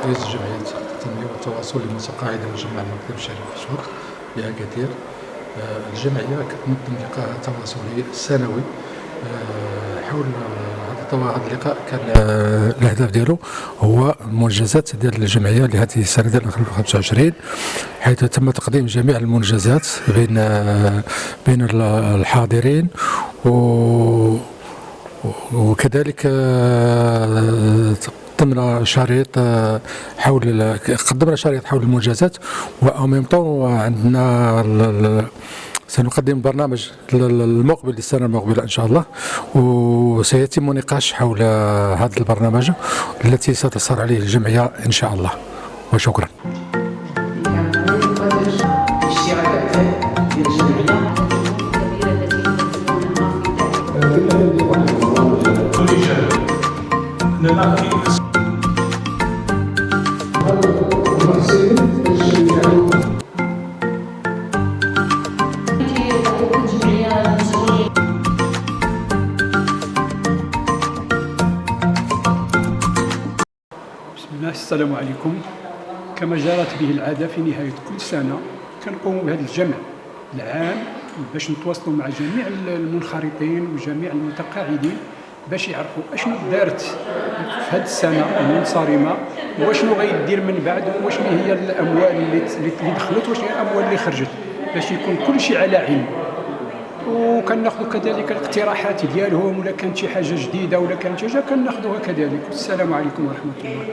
رئيس جمعية التنمية والتواصل لمتقاعدي الجامعة الملكية بشريف بشوك بأكادير. الجمعية كتنظم لقاء تواصلي سنوي حول هذا اللقاء. كان الهدف ديالو هو المنجزات ديال الجمعية لهذه السنة ديال 2025، حيث تم تقديم جميع المنجزات بين الحاضرين، وكذلك قدمنا شريط حول المنجزات. وأمام عندنا سنقدم برنامج المقبل للسنة المقبلة إن شاء الله، وسيتم نقاش حول هذا البرنامج التي ستصر عليه الجمعية إن شاء الله. وشكرا. السلام عليكم. كما جرت به العادة في نهاية كل سنة كنقوم بهذا الجمع العام باش نتواصلوا مع جميع المنخرطين وجميع المتقاعدين باش يعرفوا اشنو دارت في هذه السنة المنصرمة، واشنو غيدير من بعد، واشنو هي الأموال اللي دخلت، واشنو هي الأموال اللي خرجت، باش يكون كل شيء على علم. وكناخذوا كذلك الاقتراحات ديالهم، ولا كانت شي حاجة جديدة ولا كانت حاجة كناخذوها كذلك. السلام عليكم ورحمة الله.